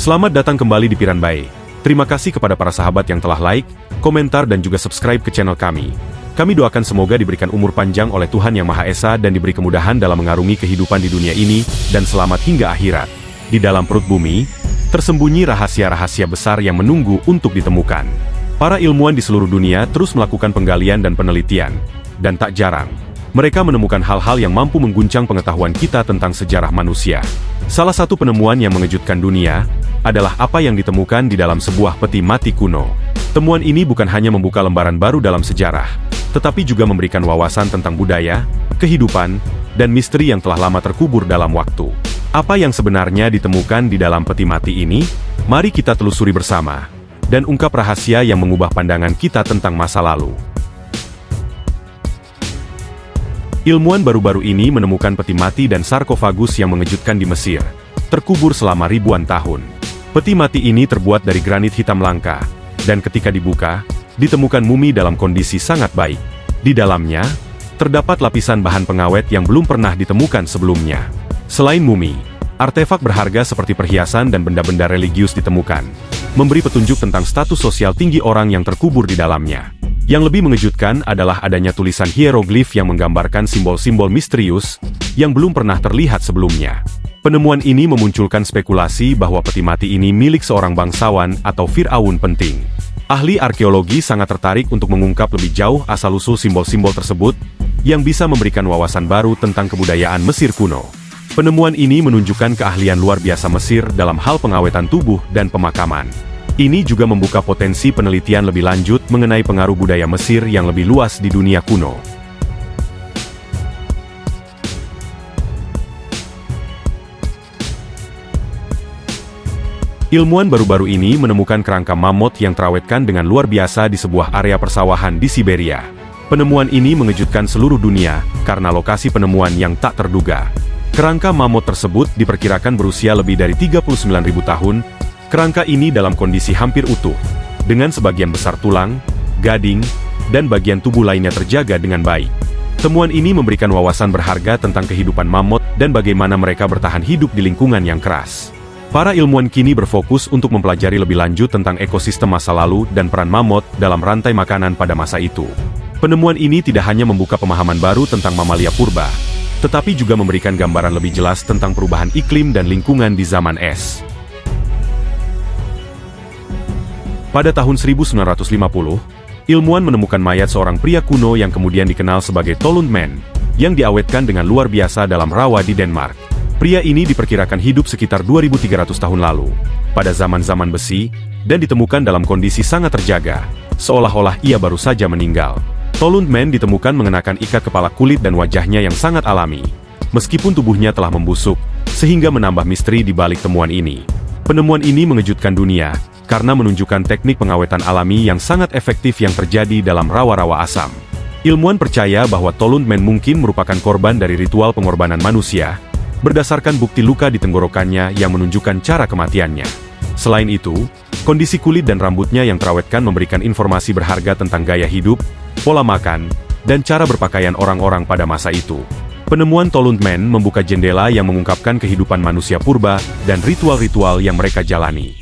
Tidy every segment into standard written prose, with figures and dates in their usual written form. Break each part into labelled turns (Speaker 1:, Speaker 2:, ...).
Speaker 1: Selamat datang kembali di Piranbae. Terima kasih kepada para sahabat yang telah like, komentar dan juga subscribe ke channel kami. Kami doakan semoga diberikan umur panjang oleh Tuhan Yang Maha Esa dan diberi kemudahan dalam mengarungi kehidupan di dunia ini, dan selamat hingga akhirat. Di dalam perut bumi, tersembunyi rahasia-rahasia besar yang menunggu untuk ditemukan. Para ilmuwan di seluruh dunia terus melakukan penggalian dan penelitian, dan tak jarang, mereka menemukan hal-hal yang mampu mengguncang pengetahuan kita tentang sejarah manusia. Salah satu penemuan yang mengejutkan dunia adalah apa yang ditemukan di dalam sebuah peti mati kuno. Temuan ini bukan hanya membuka lembaran baru dalam sejarah, tetapi juga memberikan wawasan tentang budaya, kehidupan, dan misteri yang telah lama terkubur dalam waktu. Apa yang sebenarnya ditemukan di dalam peti mati ini? Mari kita telusuri bersama, dan ungkap rahasia yang mengubah pandangan kita tentang masa lalu. Ilmuwan baru-baru ini menemukan peti mati dan sarkofagus yang mengejutkan di Mesir, terkubur selama ribuan tahun. Peti mati ini terbuat dari granit hitam langka, dan ketika dibuka, ditemukan mumi dalam kondisi sangat baik. Di dalamnya, terdapat lapisan bahan pengawet yang belum pernah ditemukan sebelumnya. Selain mumi, artefak berharga seperti perhiasan dan benda-benda religius ditemukan, memberi petunjuk tentang status sosial tinggi orang yang terkubur di dalamnya. Yang lebih mengejutkan adalah adanya tulisan hieroglif yang menggambarkan simbol-simbol misterius yang belum pernah terlihat sebelumnya. Penemuan ini memunculkan spekulasi bahwa peti mati ini milik seorang bangsawan atau Firaun penting. Ahli arkeologi sangat tertarik untuk mengungkap lebih jauh asal-usul simbol-simbol tersebut, yang bisa memberikan wawasan baru tentang kebudayaan Mesir kuno. Penemuan ini menunjukkan keahlian luar biasa Mesir dalam hal pengawetan tubuh dan pemakaman. Ini juga membuka potensi penelitian lebih lanjut mengenai pengaruh budaya Mesir yang lebih luas di dunia kuno. Ilmuwan baru-baru ini menemukan kerangka mamut yang terawetkan dengan luar biasa di sebuah area persawahan di Siberia. Penemuan ini mengejutkan seluruh dunia, karena lokasi penemuan yang tak terduga. Kerangka mamut tersebut diperkirakan berusia lebih dari 39.000 tahun. Kerangka ini dalam kondisi hampir utuh, dengan sebagian besar tulang, gading, dan bagian tubuh lainnya terjaga dengan baik. Temuan ini memberikan wawasan berharga tentang kehidupan mamut dan bagaimana mereka bertahan hidup di lingkungan yang keras. Para ilmuwan kini berfokus untuk mempelajari lebih lanjut tentang ekosistem masa lalu dan peran mamut dalam rantai makanan pada masa itu. Penemuan ini tidak hanya membuka pemahaman baru tentang mamalia purba, tetapi juga memberikan gambaran lebih jelas tentang perubahan iklim dan lingkungan di zaman es. Pada tahun 1950, ilmuwan menemukan mayat seorang pria kuno yang kemudian dikenal sebagai Tolund Man, yang diawetkan dengan luar biasa dalam rawa di Denmark. Pria ini diperkirakan hidup sekitar 2300 tahun lalu, pada zaman-zaman besi, dan ditemukan dalam kondisi sangat terjaga, seolah-olah ia baru saja meninggal. Tolund Man ditemukan mengenakan ikat kepala kulit dan wajahnya yang sangat alami, meskipun tubuhnya telah membusuk, sehingga menambah misteri di balik temuan ini. Penemuan ini mengejutkan dunia, karena menunjukkan teknik pengawetan alami yang sangat efektif yang terjadi dalam rawa-rawa asam. Ilmuwan percaya bahwa Tolund Man mungkin merupakan korban dari ritual pengorbanan manusia, berdasarkan bukti luka di tenggorokannya yang menunjukkan cara kematiannya. Selain itu, kondisi kulit dan rambutnya yang terawetkan memberikan informasi berharga tentang gaya hidup, pola makan, dan cara berpakaian orang-orang pada masa itu. Penemuan Tolund Man membuka jendela yang mengungkapkan kehidupan manusia purba dan ritual-ritual yang mereka jalani.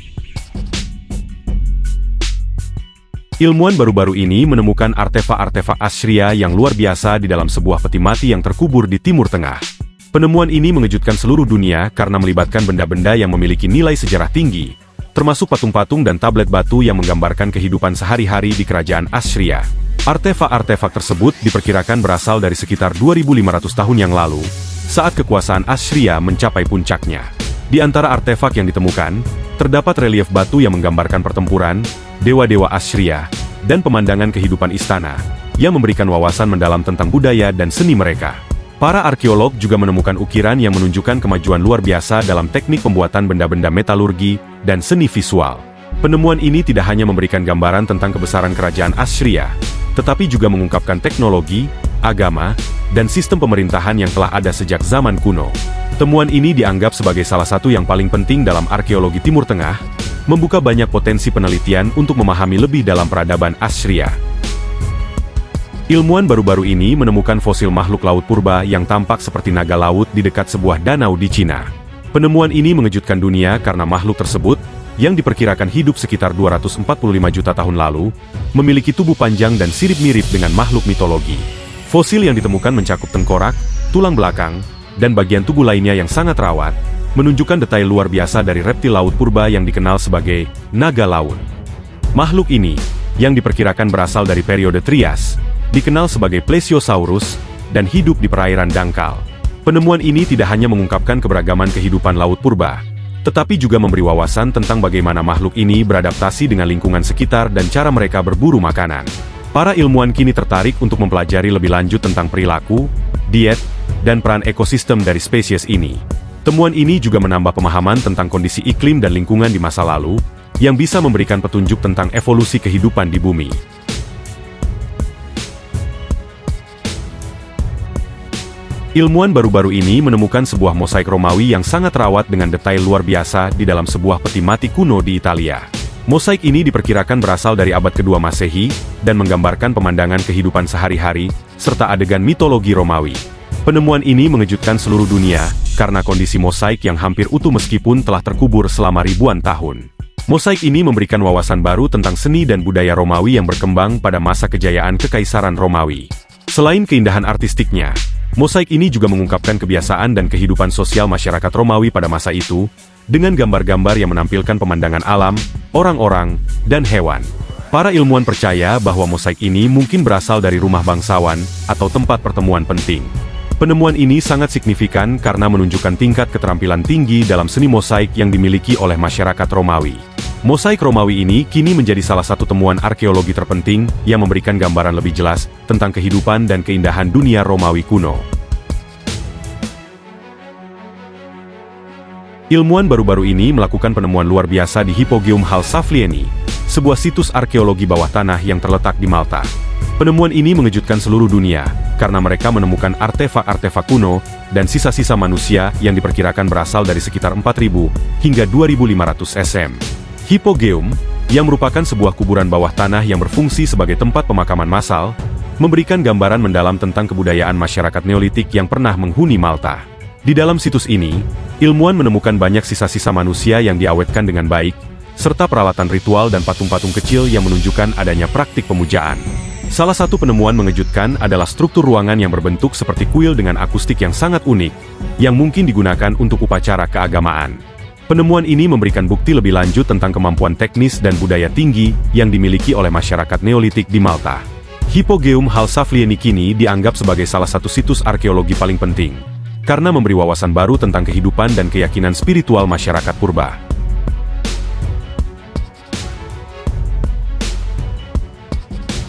Speaker 1: Ilmuwan baru-baru ini menemukan artefak-artefak Assyria yang luar biasa di dalam sebuah peti mati yang terkubur di Timur Tengah. Penemuan ini mengejutkan seluruh dunia karena melibatkan benda-benda yang memiliki nilai sejarah tinggi, termasuk patung-patung dan tablet batu yang menggambarkan kehidupan sehari-hari di kerajaan Assyria. Artefak-artefak tersebut diperkirakan berasal dari sekitar 2500 tahun yang lalu, saat kekuasaan Assyria mencapai puncaknya. Di antara artefak yang ditemukan, terdapat relief batu yang menggambarkan pertempuran, dewa-dewa Assyria, dan pemandangan kehidupan istana, yang memberikan wawasan mendalam tentang budaya dan seni mereka. Para arkeolog juga menemukan ukiran yang menunjukkan kemajuan luar biasa dalam teknik pembuatan benda-benda metalurgi dan seni visual. Penemuan ini tidak hanya memberikan gambaran tentang kebesaran kerajaan Assyria, tetapi juga mengungkapkan teknologi, agama, dan sistem pemerintahan yang telah ada sejak zaman kuno. Temuan ini dianggap sebagai salah satu yang paling penting dalam arkeologi Timur Tengah, membuka banyak potensi penelitian untuk memahami lebih dalam peradaban Assyria. Ilmuwan baru-baru ini menemukan fosil makhluk laut purba yang tampak seperti naga laut di dekat sebuah danau di Cina. Penemuan ini mengejutkan dunia karena makhluk tersebut, yang diperkirakan hidup sekitar 245 juta tahun lalu, memiliki tubuh panjang dan sirip mirip dengan makhluk mitologi. Fosil yang ditemukan mencakup tengkorak, tulang belakang, dan bagian tubuh lainnya yang sangat rawat, menunjukkan detail luar biasa dari reptil laut purba yang dikenal sebagai naga laut. Makhluk ini, yang diperkirakan berasal dari periode Trias, dikenal sebagai Plesiosaurus, dan hidup di perairan dangkal. Penemuan ini tidak hanya mengungkapkan keberagaman kehidupan laut purba, tetapi juga memberi wawasan tentang bagaimana makhluk ini beradaptasi dengan lingkungan sekitar dan cara mereka berburu makanan. Para ilmuwan kini tertarik untuk mempelajari lebih lanjut tentang perilaku, diet, dan peran ekosistem dari spesies ini. Temuan ini juga menambah pemahaman tentang kondisi iklim dan lingkungan di masa lalu, yang bisa memberikan petunjuk tentang evolusi kehidupan di bumi. Ilmuwan baru-baru ini menemukan sebuah mosaik Romawi yang sangat rawat dengan detail luar biasa di dalam sebuah peti mati kuno di Italia. Mosaik ini diperkirakan berasal dari abad kedua Masehi, dan menggambarkan pemandangan kehidupan sehari-hari, serta adegan mitologi Romawi. Penemuan ini mengejutkan seluruh dunia, karena kondisi mosaik yang hampir utuh meskipun telah terkubur selama ribuan tahun. Mosaik ini memberikan wawasan baru tentang seni dan budaya Romawi yang berkembang pada masa kejayaan Kekaisaran Romawi. Selain keindahan artistiknya, mosaik ini juga mengungkapkan kebiasaan dan kehidupan sosial masyarakat Romawi pada masa itu, dengan gambar-gambar yang menampilkan pemandangan alam, orang-orang, dan hewan. Para ilmuwan percaya bahwa mosaik ini mungkin berasal dari rumah bangsawan, atau tempat pertemuan penting. Penemuan ini sangat signifikan karena menunjukkan tingkat keterampilan tinggi dalam seni mosaik yang dimiliki oleh masyarakat Romawi. Mosaik Romawi ini kini menjadi salah satu temuan arkeologi terpenting yang memberikan gambaran lebih jelas tentang kehidupan dan keindahan dunia Romawi kuno. Ilmuwan baru-baru ini melakukan penemuan luar biasa di Hypogeum Halsaflieni, sebuah situs arkeologi bawah tanah yang terletak di Malta. Penemuan ini mengejutkan seluruh dunia, karena mereka menemukan artefak-artefak kuno dan sisa-sisa manusia yang diperkirakan berasal dari sekitar 4.000 hingga 2.500 sm. Hypogeum, yang merupakan sebuah kuburan bawah tanah yang berfungsi sebagai tempat pemakaman massal, memberikan gambaran mendalam tentang kebudayaan masyarakat Neolitik yang pernah menghuni Malta. Di dalam situs ini, ilmuwan menemukan banyak sisa-sisa manusia yang diawetkan dengan baik, serta peralatan ritual dan patung-patung kecil yang menunjukkan adanya praktik pemujaan. Salah satu penemuan mengejutkan adalah struktur ruangan yang berbentuk seperti kuil dengan akustik yang sangat unik, yang mungkin digunakan untuk upacara keagamaan. Penemuan ini memberikan bukti lebih lanjut tentang kemampuan teknis dan budaya tinggi yang dimiliki oleh masyarakat Neolitik di Malta. Hypogeum Halsaflieni kini dianggap sebagai salah satu situs arkeologi paling penting, karena memberi wawasan baru tentang kehidupan dan keyakinan spiritual masyarakat purba.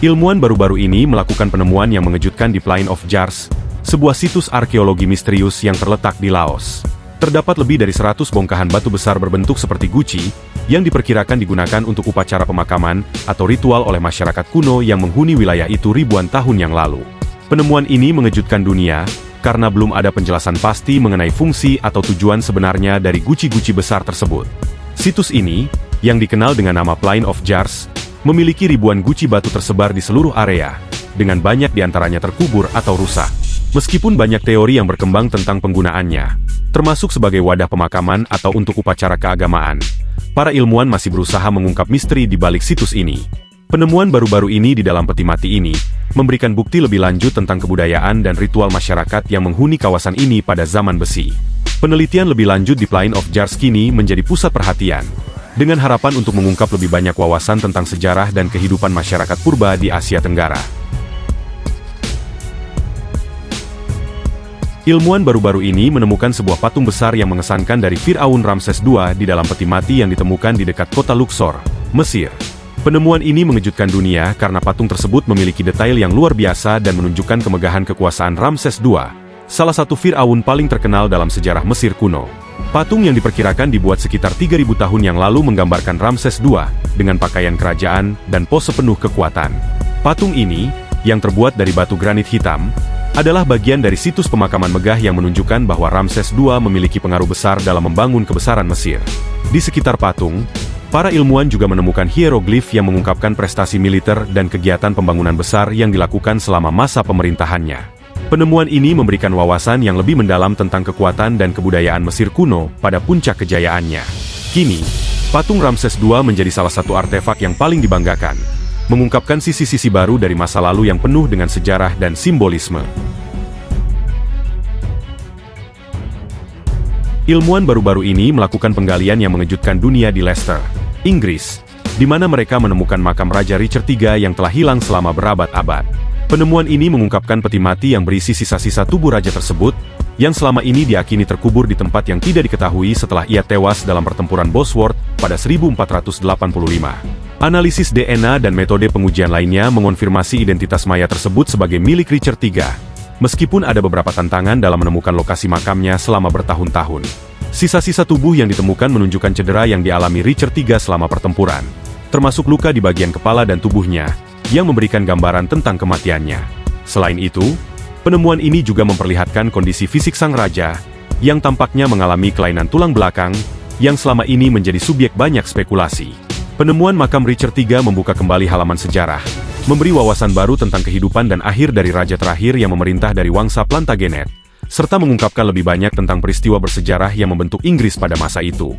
Speaker 1: Ilmuwan baru-baru ini melakukan penemuan yang mengejutkan di Plain of Jars, sebuah situs arkeologi misterius yang terletak di Laos. Terdapat lebih dari 100 bongkahan batu besar berbentuk seperti guci, yang diperkirakan digunakan untuk upacara pemakaman atau ritual oleh masyarakat kuno yang menghuni wilayah itu ribuan tahun yang lalu. Penemuan ini mengejutkan dunia, karena belum ada penjelasan pasti mengenai fungsi atau tujuan sebenarnya dari guci-guci besar tersebut. Situs ini, yang dikenal dengan nama Plain of Jars, memiliki ribuan guci batu tersebar di seluruh area, dengan banyak diantaranya terkubur atau rusak. Meskipun banyak teori yang berkembang tentang penggunaannya, termasuk sebagai wadah pemakaman atau untuk upacara keagamaan, para ilmuwan masih berusaha mengungkap misteri di balik situs ini. Penemuan baru-baru ini di dalam peti mati ini, memberikan bukti lebih lanjut tentang kebudayaan dan ritual masyarakat yang menghuni kawasan ini pada zaman besi. Penelitian lebih lanjut di Plain of Jars kini menjadi pusat perhatian, dengan harapan untuk mengungkap lebih banyak wawasan tentang sejarah dan kehidupan masyarakat purba di Asia Tenggara. Ilmuwan baru-baru ini menemukan sebuah patung besar yang mengesankan dari Firaun Ramses II di dalam peti mati yang ditemukan di dekat kota Luxor, Mesir. Penemuan ini mengejutkan dunia karena patung tersebut memiliki detail yang luar biasa dan menunjukkan kemegahan kekuasaan Ramses II, salah satu Firaun paling terkenal dalam sejarah Mesir kuno. Patung yang diperkirakan dibuat sekitar 3.000 tahun yang lalu menggambarkan Ramses II dengan pakaian kerajaan dan pose penuh kekuatan. Patung ini, yang terbuat dari batu granit hitam, adalah bagian dari situs pemakaman megah yang menunjukkan bahwa Ramses II memiliki pengaruh besar dalam membangun kebesaran Mesir. Di sekitar patung, para ilmuwan juga menemukan hieroglif yang mengungkapkan prestasi militer dan kegiatan pembangunan besar yang dilakukan selama masa pemerintahannya. Penemuan ini memberikan wawasan yang lebih mendalam tentang kekuatan dan kebudayaan Mesir kuno pada puncak kejayaannya. Kini, patung Ramses II menjadi salah satu artefak yang paling dibanggakan, mengungkapkan sisi-sisi baru dari masa lalu yang penuh dengan sejarah dan simbolisme. Ilmuwan baru-baru ini melakukan penggalian yang mengejutkan dunia di Leicester, Inggris, di mana mereka menemukan makam Raja Richard III yang telah hilang selama berabad-abad. Penemuan ini mengungkapkan peti mati yang berisi sisa-sisa tubuh raja tersebut, yang selama ini diakini terkubur di tempat yang tidak diketahui setelah ia tewas dalam pertempuran Bosworth pada 1485. Analisis DNA dan metode pengujian lainnya mengonfirmasi identitas mayat tersebut sebagai milik Richard III, meskipun ada beberapa tantangan dalam menemukan lokasi makamnya selama bertahun-tahun. Sisa-sisa tubuh yang ditemukan menunjukkan cedera yang dialami Richard III selama pertempuran, termasuk luka di bagian kepala dan tubuhnya, yang memberikan gambaran tentang kematiannya. Selain itu, penemuan ini juga memperlihatkan kondisi fisik sang raja, yang tampaknya mengalami kelainan tulang belakang, yang selama ini menjadi subjek banyak spekulasi. Penemuan makam Richard III membuka kembali halaman sejarah, memberi wawasan baru tentang kehidupan dan akhir dari raja terakhir yang memerintah dari Wangsa Plantagenet, serta mengungkapkan lebih banyak tentang peristiwa bersejarah yang membentuk Inggris pada masa itu.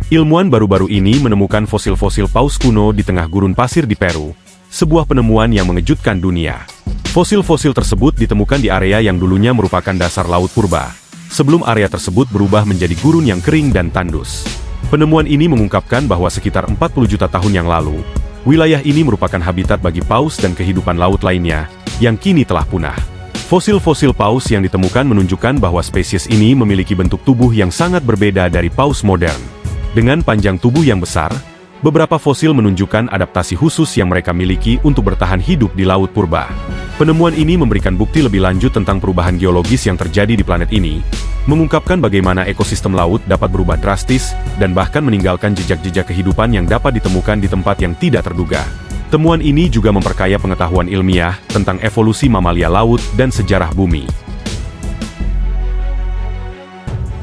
Speaker 1: Ilmuwan baru-baru ini menemukan fosil-fosil paus kuno di tengah gurun pasir di Peru, sebuah penemuan yang mengejutkan dunia. Fosil-fosil tersebut ditemukan di area yang dulunya merupakan dasar laut purba, sebelum area tersebut berubah menjadi gurun yang kering dan tandus. Penemuan ini mengungkapkan bahwa sekitar 40 juta tahun yang lalu, wilayah ini merupakan habitat bagi paus dan kehidupan laut lainnya, yang kini telah punah. Fosil-fosil paus yang ditemukan menunjukkan bahwa spesies ini memiliki bentuk tubuh yang sangat berbeda dari paus modern. Dengan panjang tubuh yang besar, beberapa fosil menunjukkan adaptasi khusus yang mereka miliki untuk bertahan hidup di laut purba. Penemuan ini memberikan bukti lebih lanjut tentang perubahan geologis yang terjadi di planet ini, mengungkapkan bagaimana ekosistem laut dapat berubah drastis, dan bahkan meninggalkan jejak-jejak kehidupan yang dapat ditemukan di tempat yang tidak terduga. Temuan ini juga memperkaya pengetahuan ilmiah tentang evolusi mamalia laut dan sejarah bumi.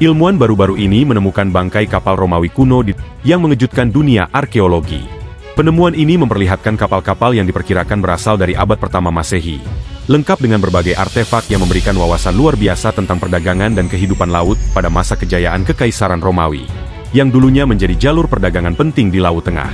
Speaker 1: Ilmuwan baru-baru ini menemukan bangkai kapal Romawi kuno yang mengejutkan dunia arkeologi. Penemuan ini memperlihatkan kapal-kapal yang diperkirakan berasal dari abad pertama Masehi, lengkap dengan berbagai artefak yang memberikan wawasan luar biasa tentang perdagangan dan kehidupan laut pada masa kejayaan Kekaisaran Romawi, yang dulunya menjadi jalur perdagangan penting di Laut Tengah.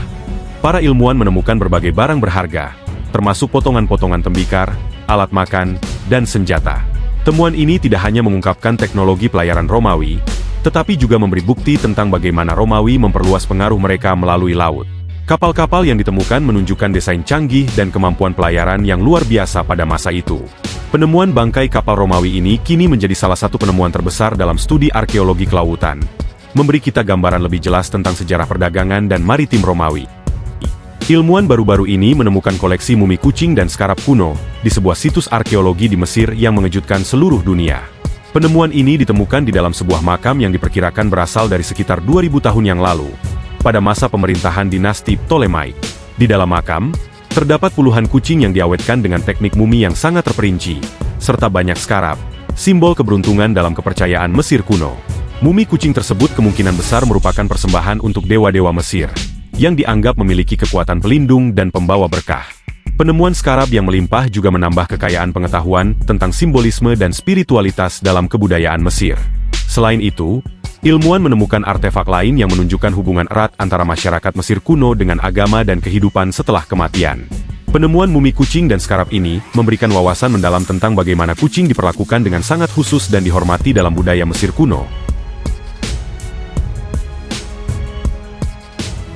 Speaker 1: Para ilmuwan menemukan berbagai barang berharga, termasuk potongan-potongan tembikar, alat makan, dan senjata. Temuan ini tidak hanya mengungkapkan teknologi pelayaran Romawi, tetapi juga memberi bukti tentang bagaimana Romawi memperluas pengaruh mereka melalui laut. Kapal-kapal yang ditemukan menunjukkan desain canggih dan kemampuan pelayaran yang luar biasa pada masa itu. Penemuan bangkai kapal Romawi ini kini menjadi salah satu penemuan terbesar dalam studi arkeologi kelautan, memberi kita gambaran lebih jelas tentang sejarah perdagangan dan maritim Romawi. Ilmuwan baru-baru ini menemukan koleksi mumi kucing dan skarab kuno di sebuah situs arkeologi di Mesir yang mengejutkan seluruh dunia. Penemuan ini ditemukan di dalam sebuah makam yang diperkirakan berasal dari sekitar 2000 tahun yang lalu, pada masa pemerintahan dinasti Ptolemaic. Di dalam makam, terdapat puluhan kucing yang diawetkan dengan teknik mumi yang sangat terperinci, serta banyak skarab, simbol keberuntungan dalam kepercayaan Mesir kuno. Mumi kucing tersebut kemungkinan besar merupakan persembahan untuk dewa-dewa Mesir, yang dianggap memiliki kekuatan pelindung dan pembawa berkah. Penemuan skarab yang melimpah juga menambah kekayaan pengetahuan tentang simbolisme dan spiritualitas dalam kebudayaan Mesir. Selain itu, ilmuwan menemukan artefak lain yang menunjukkan hubungan erat antara masyarakat Mesir kuno dengan agama dan kehidupan setelah kematian. Penemuan mumi kucing dan skarab ini memberikan wawasan mendalam tentang bagaimana kucing diperlakukan dengan sangat khusus dan dihormati dalam budaya Mesir kuno.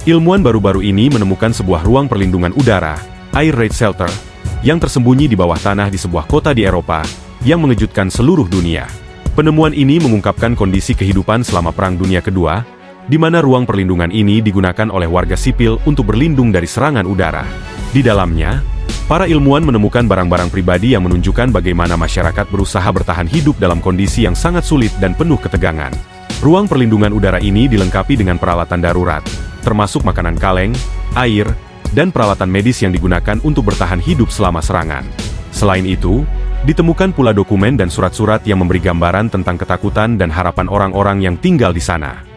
Speaker 1: Ilmuwan baru-baru ini menemukan sebuah ruang perlindungan udara, Air Raid Shelter, yang tersembunyi di bawah tanah di sebuah kota di Eropa, yang mengejutkan seluruh dunia. Penemuan ini mengungkapkan kondisi kehidupan selama Perang Dunia Kedua, di mana ruang perlindungan ini digunakan oleh warga sipil untuk berlindung dari serangan udara. Di dalamnya, para ilmuwan menemukan barang-barang pribadi yang menunjukkan bagaimana masyarakat berusaha bertahan hidup dalam kondisi yang sangat sulit dan penuh ketegangan. Ruang perlindungan udara ini dilengkapi dengan peralatan darurat, termasuk makanan kaleng, air, dan peralatan medis yang digunakan untuk bertahan hidup selama serangan. Selain itu, ditemukan pula dokumen dan surat-surat yang memberi gambaran tentang ketakutan dan harapan orang-orang yang tinggal di sana.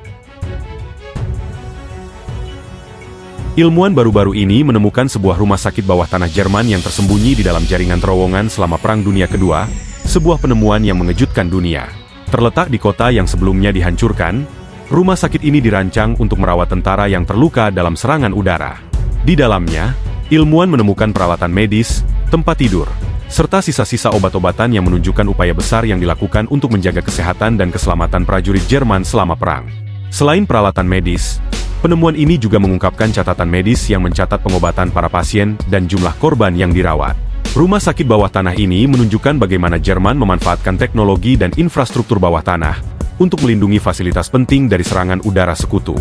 Speaker 1: Ilmuwan baru-baru ini menemukan sebuah rumah sakit bawah tanah Jerman yang tersembunyi di dalam jaringan terowongan selama Perang Dunia Kedua, sebuah penemuan yang mengejutkan dunia. Terletak di kota yang sebelumnya dihancurkan, rumah sakit ini dirancang untuk merawat tentara yang terluka dalam serangan udara. Di dalamnya, ilmuwan menemukan peralatan medis, tempat tidur, serta sisa-sisa obat-obatan yang menunjukkan upaya besar yang dilakukan untuk menjaga kesehatan dan keselamatan prajurit Jerman selama perang. Selain peralatan medis, penemuan ini juga mengungkapkan catatan medis yang mencatat pengobatan para pasien dan jumlah korban yang dirawat. Rumah sakit bawah tanah ini menunjukkan bagaimana Jerman memanfaatkan teknologi dan infrastruktur bawah tanah untuk melindungi fasilitas penting dari serangan udara sekutu.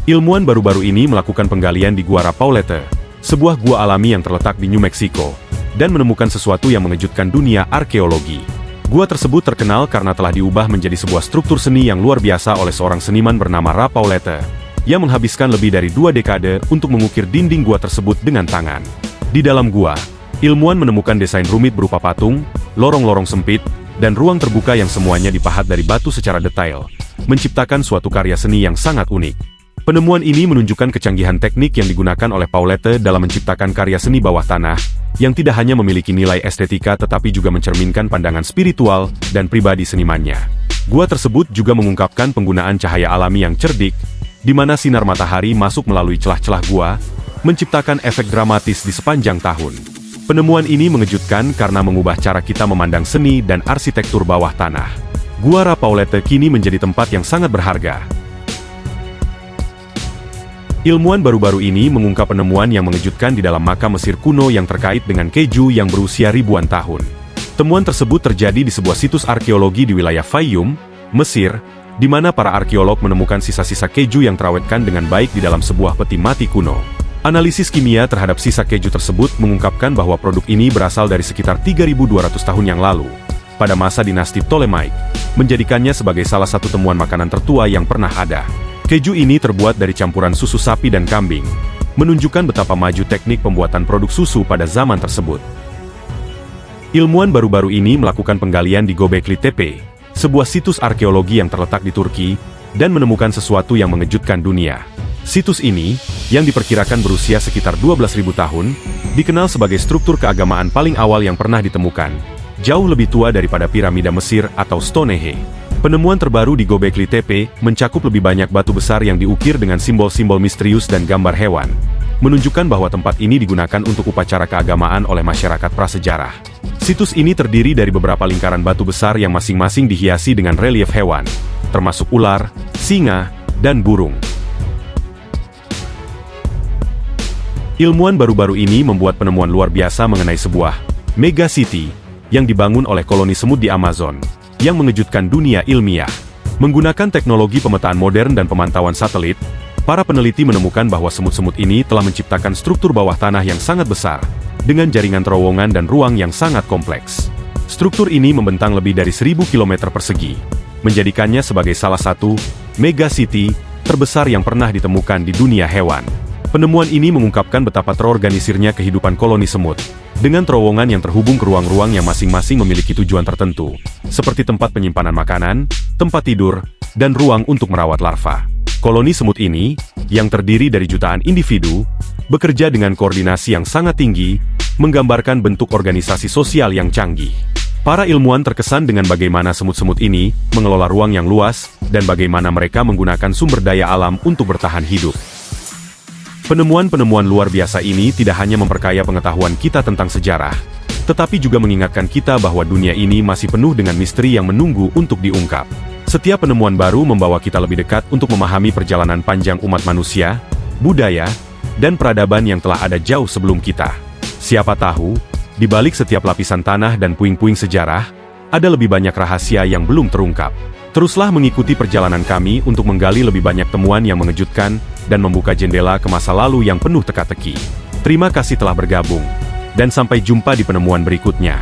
Speaker 1: Ilmuwan baru-baru ini melakukan penggalian di Gua Rapaulete, sebuah gua alami yang terletak di New Mexico, dan menemukan sesuatu yang mengejutkan dunia arkeologi. Gua tersebut terkenal karena telah diubah menjadi sebuah struktur seni yang luar biasa oleh seorang seniman bernama Rapaulete, yang menghabiskan lebih dari 2 dekade untuk mengukir dinding gua tersebut dengan tangan. Di dalam gua, ilmuwan menemukan desain rumit berupa patung, lorong-lorong sempit, dan ruang terbuka yang semuanya dipahat dari batu secara detail, menciptakan suatu karya seni yang sangat unik. Penemuan ini menunjukkan kecanggihan teknik yang digunakan oleh Paulette dalam menciptakan karya seni bawah tanah, yang tidak hanya memiliki nilai estetika tetapi juga mencerminkan pandangan spiritual dan pribadi senimannya. Gua tersebut juga mengungkapkan penggunaan cahaya alami yang cerdik, di mana sinar matahari masuk melalui celah-celah gua, menciptakan efek dramatis di sepanjang tahun. Penemuan ini mengejutkan karena mengubah cara kita memandang seni dan arsitektur bawah tanah. Gua Rapaulete kini menjadi tempat yang sangat berharga. Ilmuwan baru-baru ini mengungkap penemuan yang mengejutkan di dalam makam Mesir kuno yang terkait dengan keju yang berusia ribuan tahun. Temuan tersebut terjadi di sebuah situs arkeologi di wilayah Fayum, Mesir, di mana para arkeolog menemukan sisa-sisa keju yang terawetkan dengan baik di dalam sebuah peti mati kuno. Analisis kimia terhadap sisa keju tersebut mengungkapkan bahwa produk ini berasal dari sekitar 3.200 tahun yang lalu, pada masa dinasti Ptolemaic, menjadikannya sebagai salah satu temuan makanan tertua yang pernah ada. Keju ini terbuat dari campuran susu sapi dan kambing, menunjukkan betapa maju teknik pembuatan produk susu pada zaman tersebut. Ilmuwan baru-baru ini melakukan penggalian di Göbekli Tepe, sebuah situs arkeologi yang terletak di Turki, dan menemukan sesuatu yang mengejutkan dunia. Situs ini, yang diperkirakan berusia sekitar 12.000 tahun, dikenal sebagai struktur keagamaan paling awal yang pernah ditemukan, jauh lebih tua daripada piramida Mesir atau Stonehenge. Penemuan terbaru di Göbekli Tepe mencakup lebih banyak batu besar yang diukir dengan simbol-simbol misterius dan gambar hewan, menunjukkan bahwa tempat ini digunakan untuk upacara keagamaan oleh masyarakat prasejarah. Situs ini terdiri dari beberapa lingkaran batu besar yang masing-masing dihiasi dengan relief hewan, termasuk ular, singa, dan burung. Ilmuwan baru-baru ini membuat penemuan luar biasa mengenai sebuah mega city yang dibangun oleh koloni semut di Amazon, yang mengejutkan dunia ilmiah. Menggunakan teknologi pemetaan modern dan pemantauan satelit, para peneliti menemukan bahwa semut-semut ini telah menciptakan struktur bawah tanah yang sangat besar, dengan jaringan terowongan dan ruang yang sangat kompleks. Struktur ini membentang lebih dari 1.000 km persegi, menjadikannya sebagai salah satu mega city terbesar yang pernah ditemukan di dunia hewan. Penemuan ini mengungkapkan betapa terorganisirnya kehidupan koloni semut, dengan terowongan yang terhubung ke ruang-ruang yang masing-masing memiliki tujuan tertentu, seperti tempat penyimpanan makanan, tempat tidur, dan ruang untuk merawat larva. Koloni semut ini, yang terdiri dari jutaan individu, bekerja dengan koordinasi yang sangat tinggi, menggambarkan bentuk organisasi sosial yang canggih. Para ilmuwan terkesan dengan bagaimana semut-semut ini mengelola ruang yang luas, dan bagaimana mereka menggunakan sumber daya alam untuk bertahan hidup. Penemuan-penemuan luar biasa ini tidak hanya memperkaya pengetahuan kita tentang sejarah, tetapi juga mengingatkan kita bahwa dunia ini masih penuh dengan misteri yang menunggu untuk diungkap. Setiap penemuan baru membawa kita lebih dekat untuk memahami perjalanan panjang umat manusia, budaya, dan peradaban yang telah ada jauh sebelum kita. Siapa tahu, di balik setiap lapisan tanah dan puing-puing sejarah, ada lebih banyak rahasia yang belum terungkap. Teruslah mengikuti perjalanan kami untuk menggali lebih banyak temuan yang mengejutkan, dan membuka jendela ke masa lalu yang penuh teka-teki. Terima kasih telah bergabung, dan sampai jumpa di penemuan berikutnya.